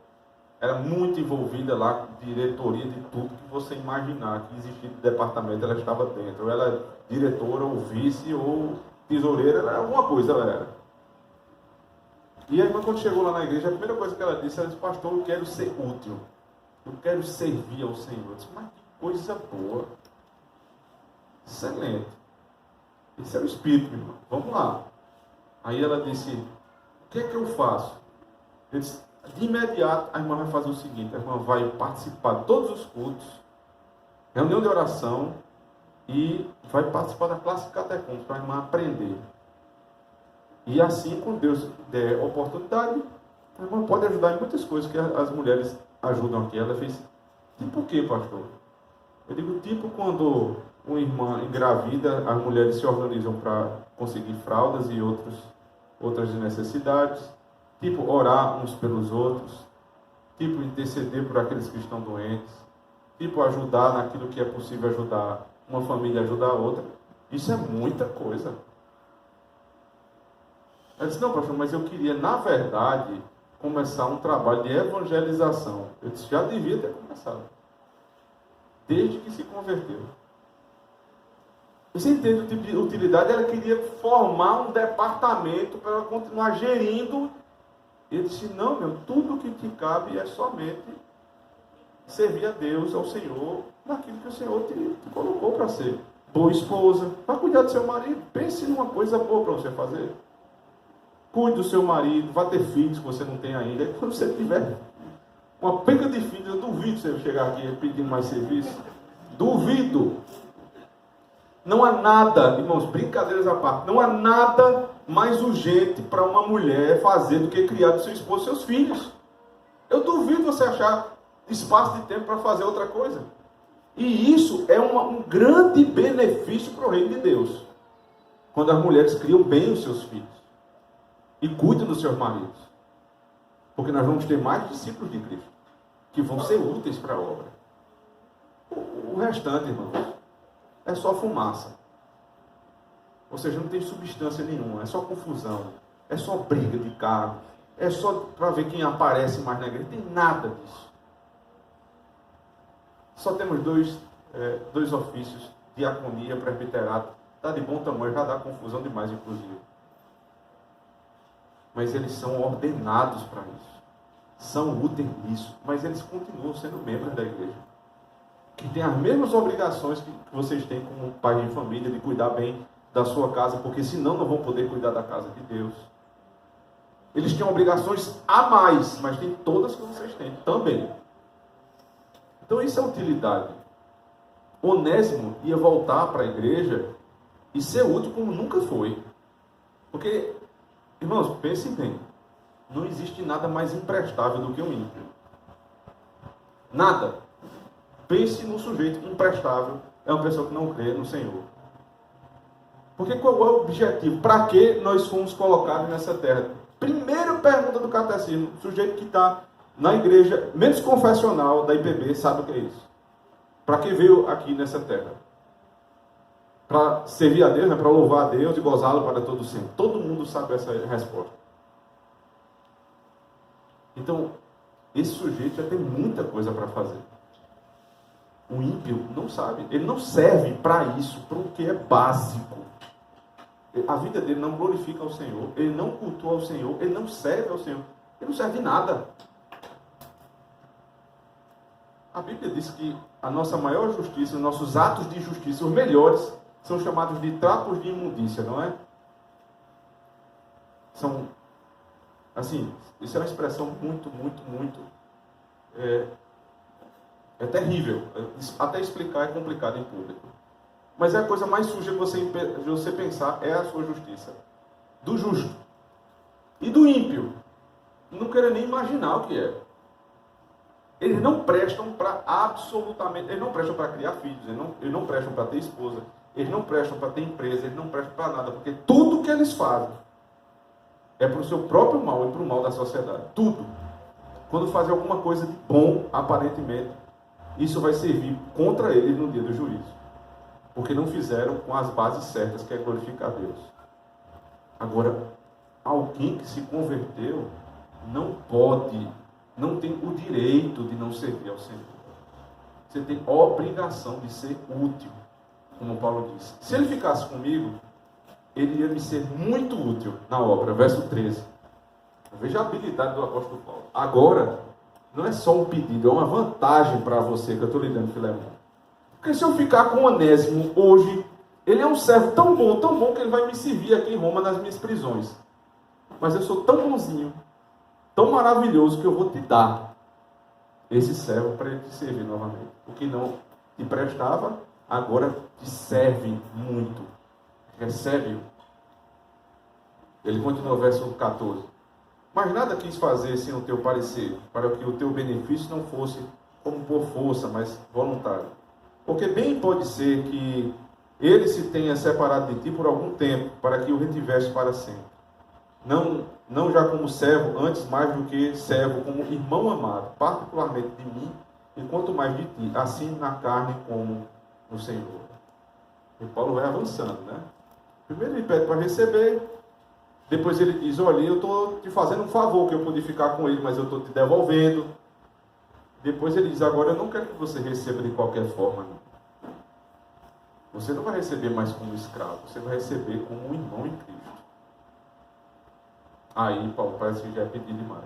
era muito envolvida lá com diretoria de tudo que você imaginar que existia de departamento, ela estava dentro, ou ela era diretora, ou vice, ou tesoureira, alguma coisa ela era. E a irmã, quando chegou lá na igreja, a primeira coisa que ela disse, pastor, eu quero ser útil, eu quero servir ao Senhor. Eu disse, mas que coisa boa, excelente, esse é o Espírito, irmão, vamos lá. Aí ela disse, o que é que eu faço? Eu disse, de imediato a irmã vai fazer o seguinte, a irmã vai participar de todos os cultos, reunião de oração, e vai participar da classe catecúmena para a irmã aprender. E assim, quando Deus der oportunidade, a irmã pode ajudar em muitas coisas que as mulheres ajudam aqui. Ela fez, tipo o que, pastor? Eu digo, tipo quando uma irmã engravida, as mulheres se organizam para conseguir fraldas e outras necessidades. Tipo, orar uns pelos outros. Tipo, interceder por aqueles que estão doentes. Tipo, ajudar naquilo que é possível ajudar. Uma família ajudar a outra. Isso é muita coisa. Ela disse, não, pastor, mas eu queria, na verdade, começar um trabalho de evangelização. Eu disse, já devia ter começado. Desde que se converteu. Você entende o tipo de utilidade? Ela queria formar um departamento para ela continuar gerindo. Ele disse, não, meu, tudo que te cabe é somente servir a Deus, ao Senhor, naquilo que o Senhor te colocou para ser. Boa esposa, para cuidar do seu marido. Pense numa coisa boa para você fazer. Cuide do seu marido, vá ter filhos que você não tem ainda. E quando você tiver uma penca de filhos, eu duvido você chegar aqui pedindo mais serviço. Duvido. Não há nada, irmãos, brincadeiras à parte, não há nada mais urgente para uma mulher fazer do que criar do seu esposo seus filhos. Eu duvido você achar espaço de tempo para fazer outra coisa. E isso é um grande benefício para o reino de Deus. Quando as mulheres criam bem os seus filhos. E cuidam dos seus maridos. Porque nós vamos ter mais discípulos de Cristo. Que vão ser úteis para a obra. O restante, irmãos, é só fumaça. Ou seja, não tem substância nenhuma. É só confusão. É só briga de cargo. É só para ver quem aparece mais na igreja. Não tem nada disso. Só temos dois ofícios, diaconia, presbiterato. Está de bom tamanho, já dá confusão demais, inclusive. Mas eles são ordenados para isso. São úteis nisso. Mas eles continuam sendo membros da igreja. Que têm as mesmas obrigações que vocês têm como pai de família, de cuidar bem da sua casa, porque senão não vão poder cuidar da casa de Deus. Eles têm obrigações a mais, mas tem todas que vocês têm também. Então isso é utilidade. Onésimo ia voltar para a igreja e ser útil como nunca foi. Porque, irmãos, pensem bem, não existe nada mais imprestável do que um ímpio. Nada. Pense no sujeito imprestável, é uma pessoa que não crê no Senhor. Porque qual é o objetivo? Para que nós fomos colocados nessa terra? Primeira pergunta do catecismo, o sujeito que está na igreja menos confessional da IPB sabe o que é isso. Para que veio aqui nessa terra? Para servir a Deus, né? Para louvar a Deus e gozá-lo para todo sempre. Todo mundo sabe essa resposta. Então, esse sujeito já tem muita coisa para fazer. O ímpio não sabe. Ele não serve para isso, para o que é básico. A vida dele não glorifica ao Senhor. Ele não cultua ao Senhor. Ele não serve ao Senhor. Ele não serve de nada. A Bíblia diz que a nossa maior justiça, os nossos atos de justiça, os melhores, são chamados de trapos de imundícia, não é? São, assim, isso é uma expressão muito é terrível. Até explicar é complicado em público. Mas é a coisa mais suja que você pensar é a sua justiça. Do justo. E do ímpio. Não quero nem imaginar o que é. Eles não prestam para absolutamente... Eles não prestam para criar filhos. Eles não prestam para ter esposa. Eles não prestam para ter empresa. Eles não prestam para nada. Porque tudo que eles fazem é para o seu próprio mal e para o mal da sociedade. Tudo. Quando fazem alguma coisa de bom, aparentemente, isso vai servir contra eles no dia do juízo. Porque não fizeram com as bases certas, que é glorificar a Deus. Agora, alguém que se converteu não pode, não tem o direito de não servir ao Senhor. Você tem obrigação de ser útil, como Paulo disse. Se ele ficasse comigo, ele ia me ser muito útil na obra. Verso 13. Veja a habilidade do apóstolo Paulo. Agora, não é só um pedido, é uma vantagem para você que eu estou lhe dando, Filemão. Porque se eu ficar com Onésimo hoje, ele é um servo tão bom, que ele vai me servir aqui em Roma nas minhas prisões. Mas eu sou tão bonzinho, tão maravilhoso, que eu vou te dar esse servo para ele te servir novamente. O que não te prestava, agora te serve muito. Recebe-o. Ele continua o verso 14. Mas nada quis fazer sem o teu parecer, para que o teu benefício não fosse como por força, mas voluntário. Porque bem pode ser que ele se tenha separado de ti por algum tempo, para que o retivesse para sempre. Não já como servo, antes mais do que servo, como irmão amado, particularmente de mim, e quanto mais de ti, assim na carne como no Senhor. E Paulo vai avançando, né? Primeiro ele pede para receber, depois ele diz, olha, eu estou te fazendo um favor, que eu pude ficar com ele, mas eu estou te devolvendo. Depois ele diz, agora eu não quero que você receba de qualquer forma. Não. Você não vai receber mais como escravo, você vai receber como um irmão em Cristo. Aí Paulo parece que já é pedir demais.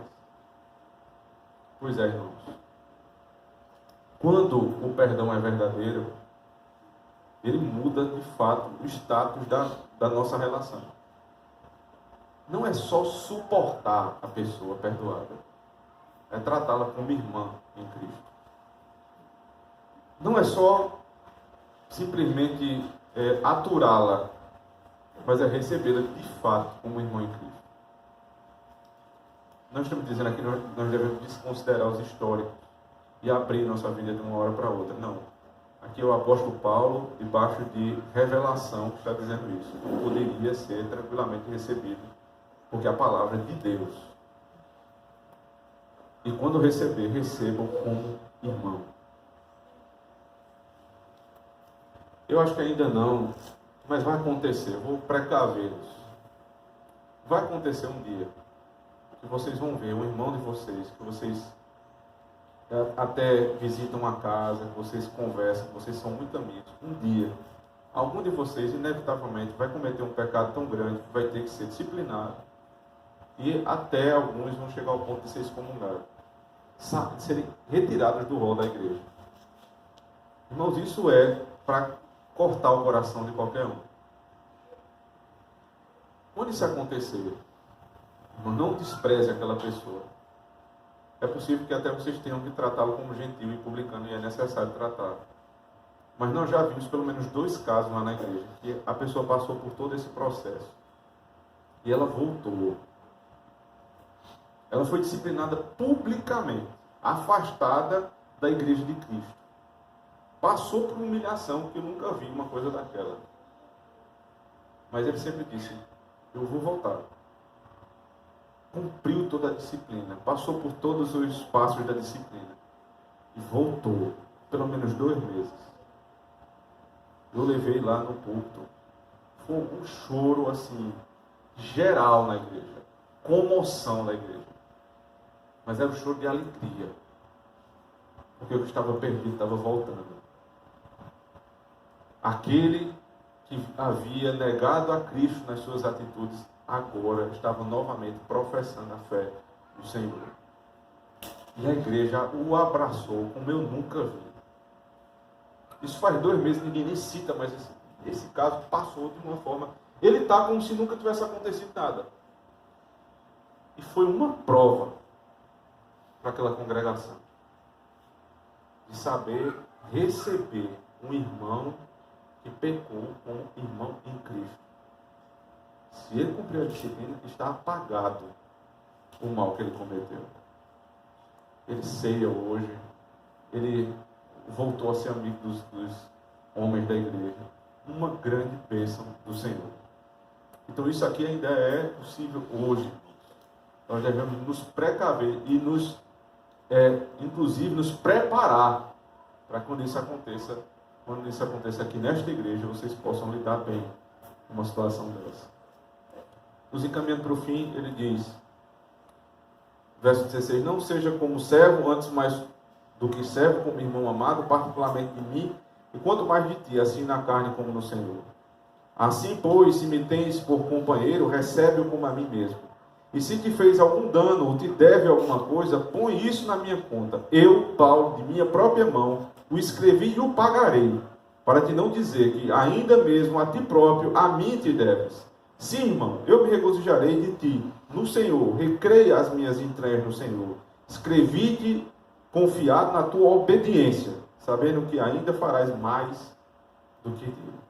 Pois é, irmãos. Quando o perdão é verdadeiro, ele muda de fato o status da nossa relação. Não é só suportar a pessoa perdoada. É tratá-la como irmã em Cristo. Não é só simplesmente aturá-la, mas é recebê-la de fato como irmã em Cristo. Nós estamos dizendo aqui que nós devemos desconsiderar os históricos e abrir nossa vida de uma hora para outra. Não. Aqui é o apóstolo Paulo, debaixo de revelação, que está dizendo isso. Não poderia ser tranquilamente recebido, porque a palavra é de Deus. E quando receber, recebam como irmão. Eu acho que ainda não, mas vai acontecer. Eu vou precavê-los. Vai acontecer um dia que vocês vão ver um irmão de vocês, que vocês até visitam a casa, que vocês conversam, que vocês são muito amigos. Um dia, algum de vocês, inevitavelmente, vai cometer um pecado tão grande que vai ter que ser disciplinado. E até alguns vão chegar ao ponto de ser excomungados. De serem retirados do rol da igreja. Irmãos, isso é para cortar o coração de qualquer um. Quando isso acontecer, Irmão, não despreze aquela pessoa. É possível que até vocês tenham que tratá-lo como gentil e publicano, e é necessário tratar. Mas nós já vimos pelo menos 2 casos lá na igreja, que a pessoa passou por todo esse processo. E ela voltou. Ela foi disciplinada publicamente, afastada da igreja de Cristo. Passou por humilhação, que eu nunca vi uma coisa daquela. Mas ele sempre disse, eu vou voltar. Cumpriu toda a disciplina, passou por todos os passos da disciplina. E voltou, pelo menos 2 meses. Eu levei lá no púlpito. Foi um choro assim, geral na igreja. Comoção na igreja. Mas era um choro de alegria. Porque eu estava perdido, estava voltando. Aquele que havia negado a Cristo nas suas atitudes, agora estava novamente professando a fé do Senhor. E a igreja o abraçou como eu nunca vi. Isso faz 2 meses, ninguém nem cita, mas esse caso passou de uma forma... Ele está como se nunca tivesse acontecido nada. E foi uma prova para aquela congregação de saber receber um irmão que pecou como irmão em Cristo. Se ele cumpriu a disciplina, está apagado o mal que ele cometeu. Ele ceia hoje, ele voltou a ser amigo dos homens da igreja. Uma grande bênção do Senhor. Então isso aqui ainda é possível hoje. Nós devemos nos precaver e inclusive nos preparar para quando isso aconteça. Quando isso aconteça aqui nesta igreja, vocês possam lidar bem com uma situação dessa. Nos encaminhando para o fim, ele diz, verso 16, não seja como servo, antes mais do que servo, como irmão amado, particularmente de mim, e quanto mais de ti, assim na carne como no Senhor. Assim, pois, se me tens por companheiro, recebe-o como a mim mesmo. E se te fez algum dano, ou te deve alguma coisa, põe isso na minha conta. Eu, Paulo, de minha própria mão, o escrevi e o pagarei, para te não dizer que ainda mesmo a ti próprio, a mim te deves. Sim, irmão, eu me regozijarei de ti, no Senhor, recreia as minhas entranhas no Senhor. Escrevi-te confiado na tua obediência, sabendo que ainda farás mais do que Deus.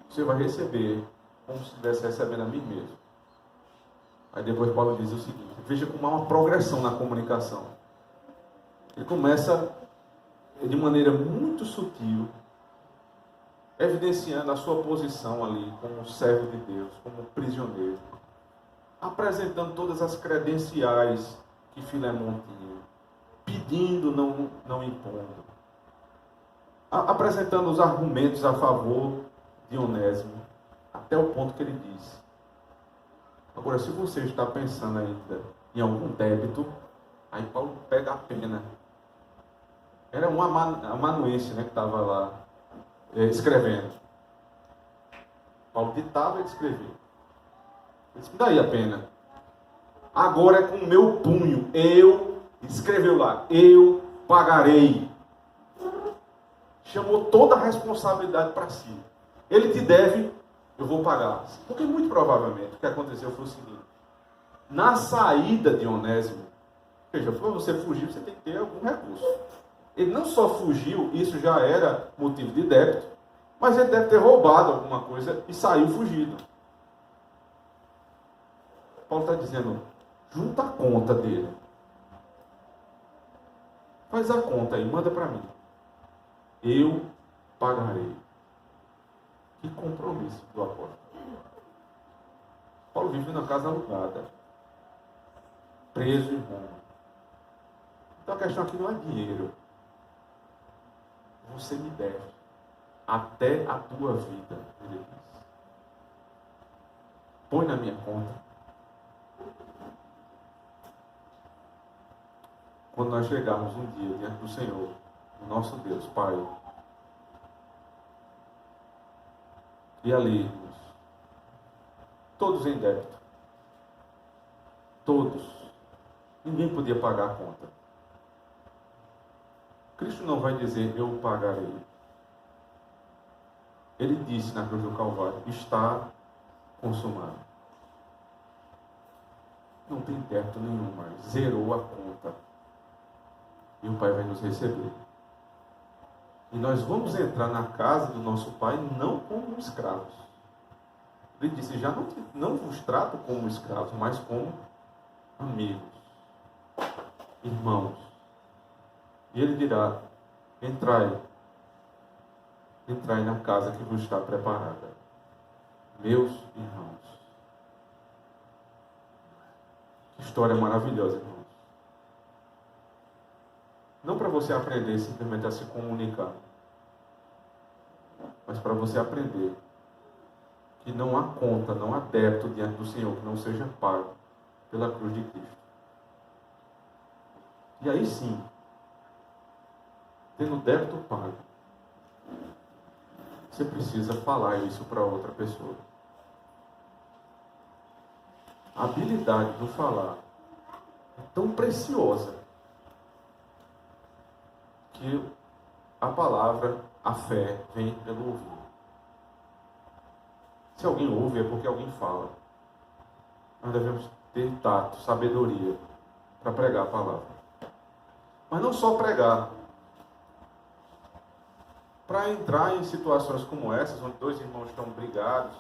Você vai receber como se estivesse recebendo a mim mesmo. Aí depois Paulo diz o seguinte, veja como há uma progressão na comunicação. Ele começa de maneira muito sutil, evidenciando a sua posição ali como servo de Deus, como prisioneiro, apresentando todas as credenciais que Filemão tinha, pedindo, não impondo, apresentando os argumentos a favor de Onésimo, até o ponto que ele diz. Agora, se você está pensando ainda em algum débito, aí Paulo pega a pena. Era um amanuense, né, que estava lá escrevendo. Paulo ditava e escrevia. Ele disse, me dá aí a pena. Agora é com o meu punho. Eu, escreveu lá, eu pagarei. Chamou toda a responsabilidade para si. Ele te deve, eu vou pagar. Porque muito provavelmente o que aconteceu foi o seguinte. Na saída de Onésimo, veja, para você fugir, você tem que ter algum recurso. Ele não só fugiu, isso já era motivo de débito, mas ele deve ter roubado alguma coisa e saiu fugido. Paulo está dizendo, junta a conta dele. Faz a conta aí, manda para mim. Eu pagarei. Que compromisso do apóstolo. Paulo vive na casa alugada, preso em Roma. Então a questão aqui não é dinheiro. Você me deve até a tua vida, ele diz. Põe na minha conta. Quando nós chegarmos um dia diante do Senhor, o nosso Deus, Pai, e ali, irmãos, todos em débito. Todos. Ninguém podia pagar a conta. Cristo não vai dizer, eu pagarei. Ele disse na cruz do Calvário, está consumado. Não tem débito nenhum mais. Zerou a conta. E o Pai vai nos receber. E nós vamos entrar na casa do nosso Pai não como escravos. Ele disse, já não vos trato como escravos, mas como amigos, irmãos. E ele dirá, entrai na casa que vos está preparada, meus irmãos. Que história maravilhosa, irmãos. Não para você aprender simplesmente a se comunicar, mas para você aprender que não há conta, não há débito diante do Senhor que não seja pago pela cruz de Cristo. E aí sim, tendo débito pago, você precisa falar isso para outra pessoa. A habilidade do falar é tão preciosa que a palavra, a fé, vem pelo ouvir. Se alguém ouve, é porque alguém fala. Nós devemos ter tato, sabedoria para pregar a palavra. Mas não só pregar. Para entrar em situações como essas, onde dois irmãos estão brigados,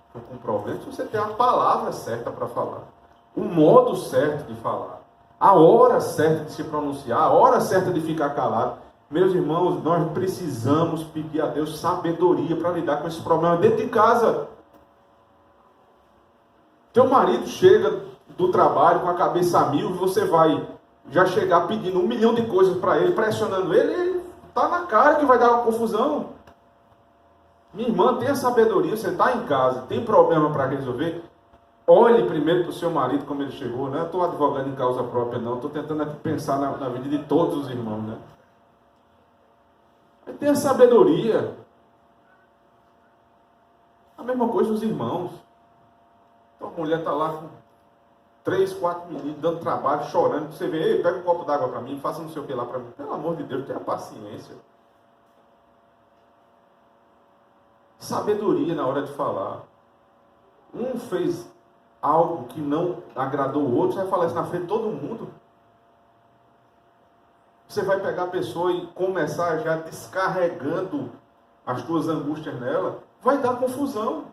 estão com problemas, você tem a palavra certa para falar. O modo certo de falar. A hora certa de se pronunciar, a hora certa de ficar calado. Meus irmãos, nós precisamos pedir a Deus sabedoria para lidar com esse problema dentro de casa. Teu marido chega do trabalho com a cabeça a mil e você vai já chegar pedindo 1 milhão de coisas para ele, pressionando ele está na cara que vai dar uma confusão. Minha irmã, tenha sabedoria, você está em casa, tem problema para resolver, olhe primeiro para o seu marido como ele chegou, né? Eu estou advogando em causa própria não, estou tentando aqui pensar na vida de todos os irmãos, né? Tenha sabedoria. A mesma coisa os irmãos. Então a mulher está lá com 3, 4 meninos, dando trabalho, chorando. Você vê, ei, pega um copo d'água para mim, faça não sei o que lá para mim. Pelo amor de Deus, tenha paciência. Sabedoria na hora de falar. Um fez algo que não agradou o outro, você vai falar isso na frente de todo mundo. Você vai pegar a pessoa e começar já descarregando as tuas angústias nela, vai dar confusão.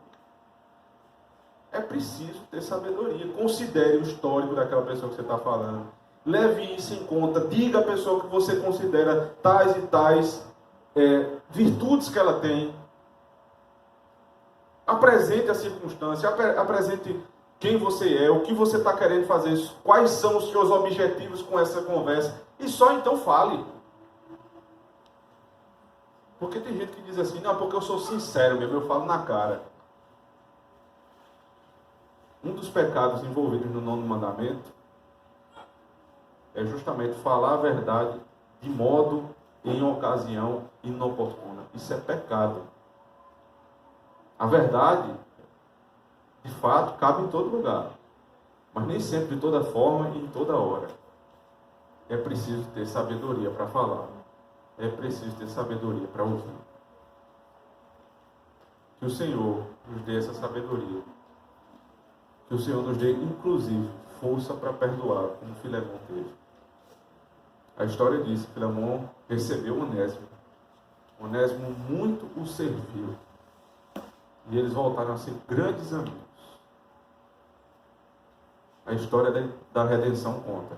É preciso ter sabedoria. Considere o histórico daquela pessoa que você está falando. Leve isso em conta. Diga à pessoa que você considera tais e tais virtudes que ela tem. Apresente a circunstância. Apresente quem você é, o que você está querendo fazer, quais são os seus objetivos com essa conversa. E só então fale. Porque tem gente que diz assim, não, porque eu sou sincero mesmo, eu falo na cara. Um dos pecados envolvidos no 9º mandamento é justamente falar a verdade de modo e em ocasião inoportuna. Isso é pecado. A verdade, de fato, cabe em todo lugar. Mas nem sempre, de toda forma e em toda hora. É preciso ter sabedoria para falar. É preciso ter sabedoria para ouvir. Que o Senhor nos dê essa sabedoria. Que o Senhor nos dê, inclusive, força para perdoar, como Filemão teve. A história diz que Filemão recebeu Onésimo. Onésimo muito o serviu. E eles voltaram a ser grandes amigos. A história da redenção conta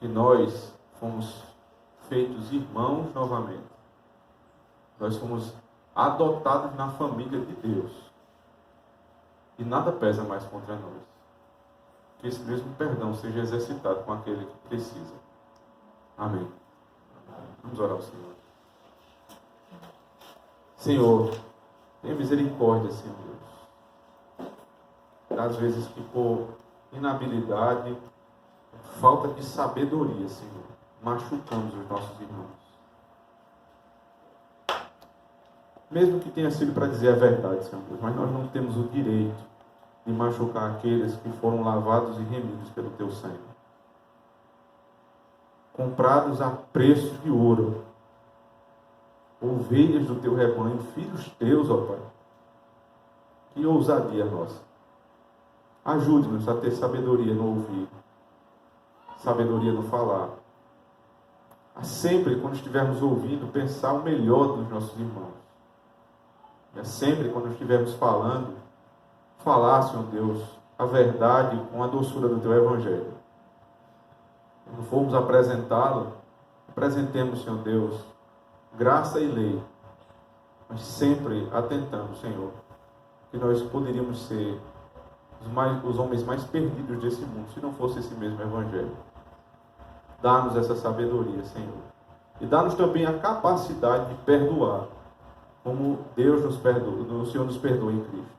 que nós fomos feitos irmãos novamente. Nós fomos adotados na família de Deus. E nada pesa mais contra nós. Que esse mesmo perdão seja exercitado com aquele que precisa. Amém. Vamos orar ao Senhor. Senhor, tenha misericórdia, Senhor Deus. Das vezes que por inabilidade, falta de sabedoria, Senhor, machucamos os nossos irmãos. Mesmo que tenha sido para dizer a verdade, Senhor Deus, mas nós não temos o direito de machucar aqueles que foram lavados e remidos pelo Teu sangue. Comprados a preço de ouro, ovelhas do Teu rebanho, filhos Teus, ó Pai. Que ousadia nossa. Ajude-nos a ter sabedoria no ouvir, sabedoria no falar. A sempre, quando estivermos ouvindo, pensar o melhor dos nossos irmãos. E a sempre, quando estivermos falando, falar, Senhor Deus, a verdade com a doçura do Teu Evangelho. Quando formos apresentá-lo, apresentemos, Senhor Deus, graça e lei, mas sempre atentando, Senhor, que nós poderíamos ser os homens mais perdidos desse mundo, se não fosse esse mesmo Evangelho. Dá-nos essa sabedoria, Senhor. E dá-nos também a capacidade de perdoar, como Deus nos perdoa, o Senhor nos perdoa em Cristo.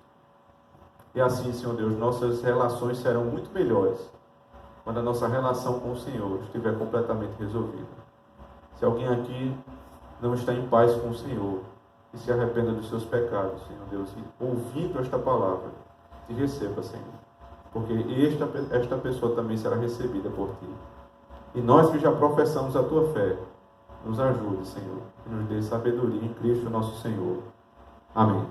E assim, Senhor Deus, nossas relações serão muito melhores quando a nossa relação com o Senhor estiver completamente resolvida. Se alguém aqui não está em paz com o Senhor, que se arrependa dos seus pecados, Senhor Deus, e ouvindo esta palavra, te receba, Senhor. Porque esta pessoa também será recebida por Ti. E nós que já professamos a Tua fé, nos ajude, Senhor, e nos dê sabedoria em Cristo nosso Senhor. Amém.